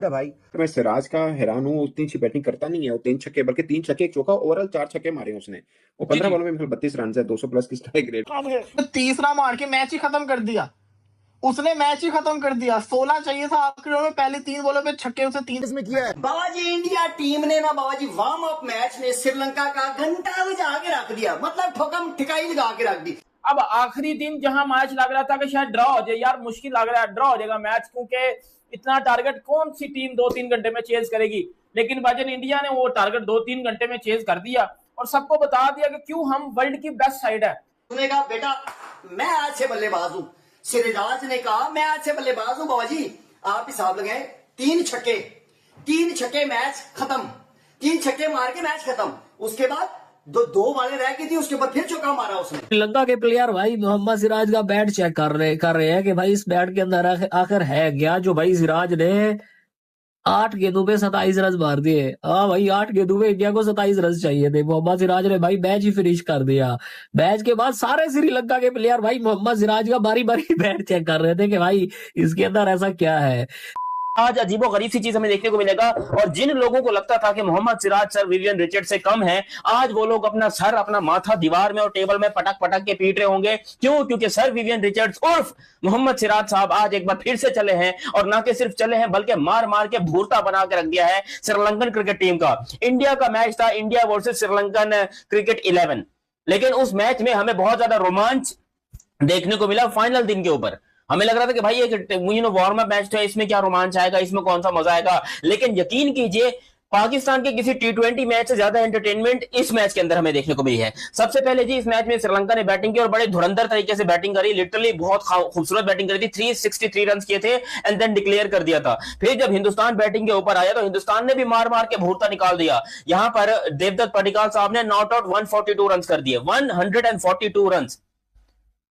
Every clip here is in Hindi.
भाई मैं सिराज का हैरान हूँ, उतनी अच्छी बैटिंग करता नहीं है वो। 3 छक्के, बल्कि 3 छक्के एक चौका, ओवरऑल 4 छक्के मारे उसने। वो जी 15 जी। बॉलों में मतलब 32 रन है, 200 प्लस की स्ट्राइक रेट। तो तीसरा मार के मैच ही खत्म कर दिया उसने, मैच ही खत्म कर दिया। 16 चाहिए था आखिरी ओवर में, पहले 3 बॉलों पे छक्के उसे 3 इसमें किया है। बाबाजी इंडिया टीम ने ना बाबाजी वार्म अप मैच में श्रीलंका का घंटा बजा के रख दिया, मतलब ठोकम ठिकाई लगा के रख दी। अब आखिरी दिन जहां मैच लग रहा था कि शायद ड्रॉ हो जाए, यार मुश्किल लग रहा है ड्रॉ हो जाएगा मैच, क्योंकि इतना टारगेट कौन सी टीम 2-3 घंटे में चेज करेगी। लेकिन भाईजान इंडिया ने वो टारगेट 2-3 घंटे में चेज कर दिया और सबको बता दिया कि क्यों हम वर्ल्ड की बेस्ट साइड है। तूने कहा बेटा मैं आज से बल्लेबाज हूं, सिराज ने कहा मैं आज से बल्लेबाज हूं। बाबाजी आप हिसाब लगाएं, 3 छक्के मैच खत्म, 3 छक्के मार के मैच खत्म। उसके बाद दो बालें रह गई थी, उसके बाद फिर चौका मारा उसने। श्रीलंका के प्लेयर भाई मोहम्मद सिराज का बैट चेक कर रहे हैं कि भाई इस बैट के अंदर आखिर है क्या, जो भाई सिराज ने 8 गेंदों पे 27 रन मार दिए। हाँ भाई 8 गेंदों पे इंडिया को 27 रन चाहिए थे, मोहम्मद सिराज ने भाई मैच ही फिनिश कर दिया। मैच के बाद सारे श्रीलंका के प्लेयर भाई मोहम्मद सिराज का बारी बारी बैट चेक कर रहे थे कि भाई इसके अंदर ऐसा क्या है। आज अजीबो गरीब सी चीज हमें देखने को मिलेगा, और जिन लोगों को लगता था कि Mohammed Siraj sir Vivian Richard से कम है, आज वो लोग अपना सर अपना माथा दीवार में और टेबल में पटक पटक के पीट रहे होंगे। क्यों? क्योंकि सर विवियन रिचर्ड्स उर्फ मोहम्मद सिराज साहब आज एक बार फिर से चले हैं, और ना कि सिर्फ चले हैं बल्कि मार मार के भूरता बना के रख दिया है श्रीलंकन क्रिकेट टीम का। इंडिया का मैच था, इंडिया वर्सेस श्रीलंकन क्रिकेट 11, लेकिन उस मैच में हमें बहुत ज्यादा रोमांच देखने को मिला। फाइनल दिन के ऊपर हमें लग रहा था कि भाई एक वार्म अप मैच था, इसमें क्या रोमांच आएगा, इसमें कौन सा मजा आएगा। लेकिन यकीन कीजिए पाकिस्तान के किसी T20 मैच से ज्यादा एंटरटेनमेंट इस मैच के अंदर हमें देखने को मिली है। सबसे पहले जी इस मैच में श्रीलंका ने बैटिंग की और बड़े धुरंधर तरीके से बैटिंग करी, लिटरली बहुत खूबसूरत बैटिंग करी थी। 363 रन किए थे एंड देन डिक्लेयर कर दिया था। फिर जब हिंदुस्तान बैटिंग के ऊपर आया तो हिंदुस्तान ने भी मार मार के भूरता निकाल दिया। यहां पर देवदत्त पडिक्कल साहब ने नॉट आउट 142 रन कर दिए, 142 रन।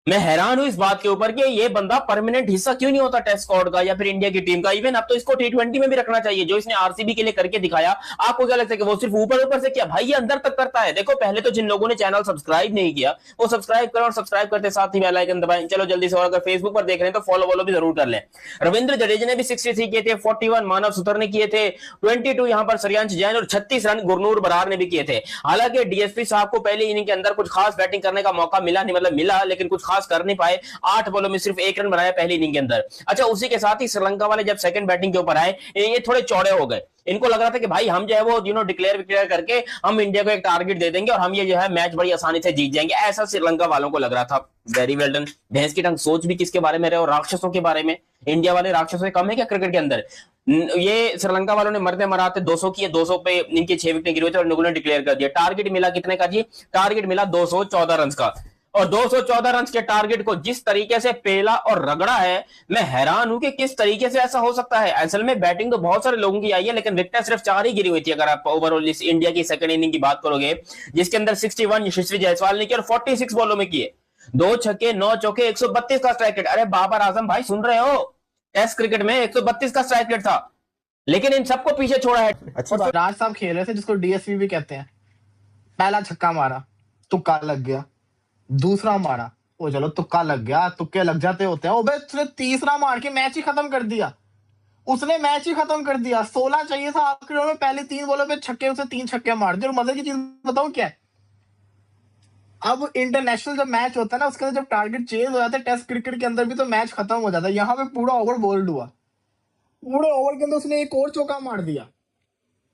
मैं हैरान हूं इस बात के ऊपर कि ये बंदा परमानेंट हिस्सा क्यों नहीं होता टेस्ट स्क्वाड का या फिर इंडिया की टीम का। इवन अब तो इसको T20 में भी रखना चाहिए, जो इसने आरसीबी के लिए करके दिखाया। आपको क्या लगता है कि वो सिर्फ ऊपर ऊपर से किया? भाई ये अंदर तक करता है। देखो पहले तो जिन लोगों ने चैनल सब्सक्राइब नहीं किया वो सब्सक्राइब करें, और सब्सक्राइब करते साथ ही बेल आइकन दबाएं। चलो जल्दी से, और अगर फेसबुक पर देख रहे हैं तो फॉलो भी जरूर कर लें। रविंद्र जडेजा ने भी 63 किए थे, 41 मानव सुथर ने किए थे, 22 यहां पर श्रेयांश जैन, और 36 रन गुरनूर बरार ने भी किए थे। हालांकि डीएसपी साहब को पहले इनिंग के अंदर कुछ खास बैटिंग करने का मौका मिला नहीं, मतलब मिला लेकिन कुछ खास कर नहीं पाए। 8 बॉलों में सिर्फ 1 रन बनाया पहली इनिंग के अंदर। अच्छा उसी के साथ ही श्रीलंका वाले जब सेकंड बैटिंग के ऊपर आए ये थोड़े चौड़े हो गए। इनको लग रहा था कि भाई हम जो है वो डिक्लेयर करके हम इंडिया को एक टारगेट दे देंगे और हम ये जो है मैच बड़ी आसानी से जीत जाएंगे, ऐसा श्रीलंका वालों को लग रहा था। Very well done. भैंस की टंग सोच भी किसके बारे में रहे, और राक्षसों के बारे में। इंडिया वाले राक्षसों से कम है क्या क्रिकेट के अंदर? ये श्रीलंका वालों ने मरते मराते 200 किए, 200 पे इनके 6 विकेट गिरे थे और इन्होंने डिक्लेयर कर दिया। टारगेट मिला कितने का जी? टारगेट मिला 214 रन का, और 214 रन के टारगेट को जिस तरीके से पेला और रगड़ा है, मैं हैरान हूं कि किस तरीके से ऐसा हो सकता है। असल में बैटिंग तो बहुत सारे लोगों की आई है, लेकिन विकेट सिर्फ 4 ही गिरी हुई थी। अगर आप ओवरऑल इस इंडिया की सेकंड इनिंग की बात करोगे, जिसके अंदर 61 यशस्वी जायसवाल ने किया और 46 बॉलों में किए, 2 छक्के 9 चौके, 132 का स्ट्राइक रेट। अरे बाबर आजम भाई सुन रहे हो? टेस्ट क्रिकेट में 132 का स्ट्राइक रेट था, लेकिन इन सबको पीछे छोड़ा है। अच्छा राज साहब खेल रहे थे, जिसको डीएसपी भी कहते हैं। पहला छक्का मारा, तुक्का लग गया। दूसरा मारा, वो चलो तुक्का लग गया, तुक्के लग जाते होते हैं। उसने तीसरा मार के मैच ही खत्म कर दिया उसने, मैच ही खत्म कर दिया। 16 चाहिए था आखिरी ओवर में, पहले 3 बॉलों पे छक्के उसे 3 छक्के मार दिए। और मजे की चीज बताऊं क्या है, अब इंटरनेशनल जब मैच होता है ना, उसके अंदर जब टारगेट चेंज हो जाता है, टेस्ट क्रिकेट के अंदर भी तो मैच खत्म हो जाता है। यहाँ पे पूरा ओवर बोल्ड हुआ, पूरे ओवर के अंदर उसने एक और चौका मार दिया।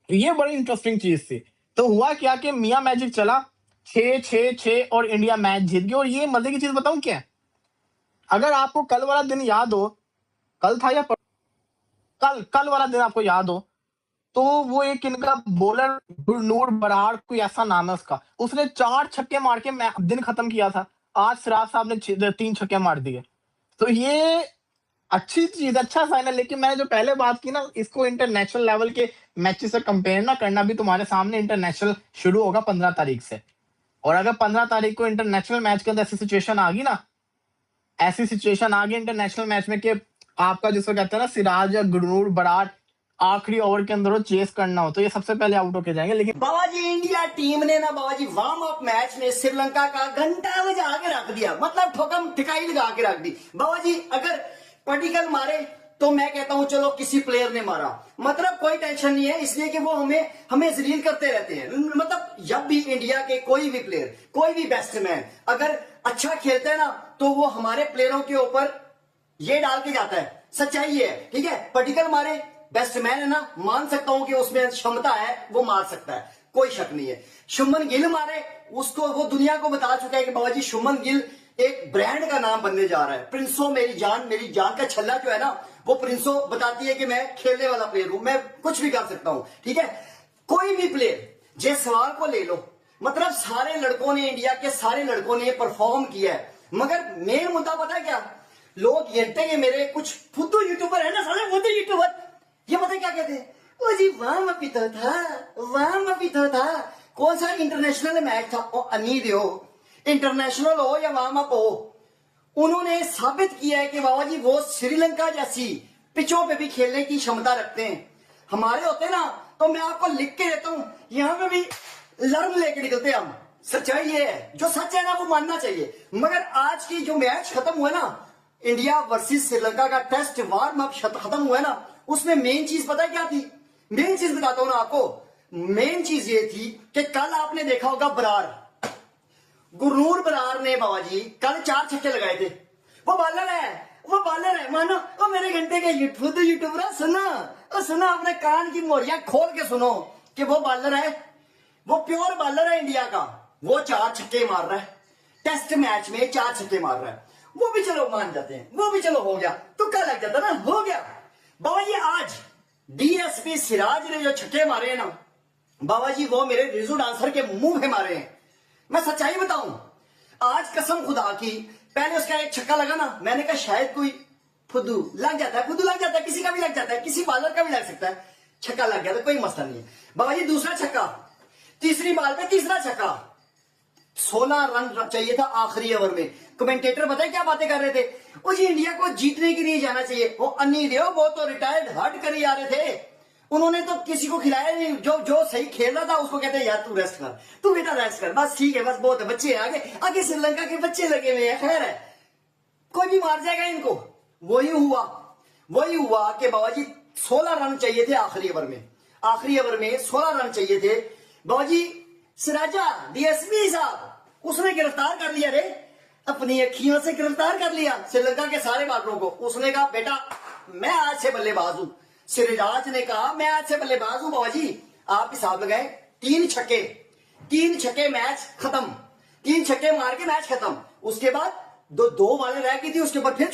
ये बड़ी इंटरेस्टिंग चीज थी। तो हुआ क्या कि मियां मैजिक चला, 6-6-6 और इंडिया मैच जीत गई। और ये मजे की चीज बताऊं क्या है, अगर आपको कल वाला दिन याद हो, कल था या कल वाला दिन आपको याद हो, तो वो एक इनका बॉलर गुरनूर बरार, कोई ऐसा नाम है उसका, उसने 4 छक्के मार के दिन खत्म किया था। आज सिराज साहब ने 3 छक्के मार दिए। तो ये अच्छी चीज, अच्छा साइन है। लेकिन मैंने जो पहले बात की ना, इसको इंटरनेशनल लेवल के मैचेस से कंपेयर ना करना, भी तुम्हारे सामने इंटरनेशनल शुरू होगा 15 तारीख से। और अगर 15 तारीख को इंटरनेशनल मैच के अंदर ऐसी सिचुएशन आ गई ना, ऐसी सिचुएशन आ गई इंटरनेशनल मैच में कि आपका जिसको कहते हैं ना सिराज या गुरनूर बरार आखिरी ओवर के अंदर चेस करना हो, तो ये सबसे पहले आउट होके जाएंगे। लेकिन बाबाजी इंडिया टीम ने ना बाबाजी वार्म अप मैच में श्रीलंका का घंटा बजा के रख दिया, मतलब ठोकम ठिकाई लगा के रख दी। बाबाजी अगर पडिक्कल मारे तो मैं कहता हूं चलो किसी प्लेयर ने मारा, मतलब कोई टेंशन नहीं है, इसलिए कि वो हमें जलील करते रहते हैं। मतलब जब भी इंडिया के कोई भी प्लेयर, कोई भी बैट्समैन अगर अच्छा खेलता है ना, तो वो हमारे प्लेयरों के ऊपर ये डाल के जाता है, सच्चाई है, ठीक है। पर्टिकल मारे बैट्समैन है ना, मान सकता हूं कि उसमें क्षमता है, वो मार सकता है, कोई शक नहीं है। शुभमन गिल मारे, उसको वो दुनिया को बता चुका है कि बाबा जी शुभमन गिल एक ब्रांड का नाम बनने जा रहा है। प्रिंसो मेरी जान का छल्ला जो है ना, वो प्रिंसो बताती है कि मैं खेलने वाला प्लेयर हूं, मैं कुछ भी कर सकता हूं, ठीक है। कोई भी प्लेयर, जयसवाल को ले लो, मतलब सारे लड़कों ने, इंडिया के सारे लड़कों ने परफॉर्म किया है। मगर मेन मुद्दा पता है क्या, लोग कहते हैं मेरे कुछ फुद्दू यूट्यूबर है ना, सारे फुद्दू यूट्यूबर, ये पता है क्या कहते हैं, वो जी वार्म अप ही तो था। कौन सा इंटरनेशनल मैच था, ओ अनीद हो, इंटरनेशनल हो या वार्म अप हो, उन्होंने साबित किया है कि बाबा जी वो श्रीलंका जैसी पिचों पे भी खेलने की क्षमता रखते हैं। हमारे होते ना, तो मैं आपको लिख के देता हूं, यहां पे भी लर्म लेके निकलते हम। सच्चाई ये है, जो सच है ना वो मानना चाहिए। मगर आज की जो मैच खत्म हुआ ना, इंडिया वर्सेस श्रीलंका का टेस्ट वार्म अप खत्म हुआ ना, उसमें मेन चीज पता है क्या थी? मेन चीज बताता हूं ना आपको। मेन चीज ये थी कि कल आपने देखा होगा बरार, गुरनूर बरार ने बाबा जी कल 4 छक्के लगाए थे। वो बॉलर है मानो, वो मेरे घंटे के यूट्यूबर सुनो अपने कान की मोरियां खोल के सुनो कि वो बॉलर है, वो प्योर बॉलर है इंडिया का। वो 4 छक्के मार रहा है, टेस्ट मैच में 4 छक्के मार रहा है। वो भी चलो मान जाते हैं, वो भी चलो हो गया, तुक्का लग जाता ना, हो गया। बाबा जी आज डीएसपी सिराज ने जो छक्के मारे हैं ना बाबा जी, वो मेरे रिजू डांसर के मुंह पे मारे हैं। मैं सच्चाई बताऊं, आज कसम खुदा की, पहले उसका एक छक्का लगा ना, मैंने कहा शायद कोई फुद्दू लग जाता है, किसी का भी लग जाता है, किसी बॉलर का भी लग सकता है। छक्का लग गया तो कोई मसला नहीं है। बाबा जी दूसरा छक्का, तीसरी बॉल पे तीसरा छक्का, 16 रन चाहिए था आखिरी ओवर में। कमेंटेटर बताए क्या बातें कर रहे थे, वो जी इंडिया को जीतने के लिए जाना चाहिए। वो अन्नी देव, वो तो रिटायर्ड हट कर ही आ रहे थे, उन्होंने तो किसी को खिलाया नहीं। जो सही खेल रहा था उसको कहते हैं यार तू रेस्ट कर, तू बेटा रेस्ट कर, बस ठीक है, बस बहुत है, बच्चे आगे श्रीलंका के बच्चे लगे हुए हैं, खैर है, कोई भी मार जाएगा इनको। वही हुआ कि बाबा जी 16 रन चाहिए थे आखिरी ओवर में 16 रन चाहिए थे। बाबा जी सिराजा डीएसपी साहब उसने गिरफ्तार कर लिया रे, अपनी अखियों से गिरफ्तार कर लिया श्रीलंका के सारे बॉलरों को। उसने कहा बेटा मैं आज से बल्लेबाज हूं। सिराज ने कहा मैं आज से बल्लेबाज हूं। बाबा जी आप हिसाब लगाएं, 3 छक्के मैच खत्म, 3 छक्के मार के मैच खत्म। उसके बाद दो बॉलें रह गई थी, उसके ऊपर फिर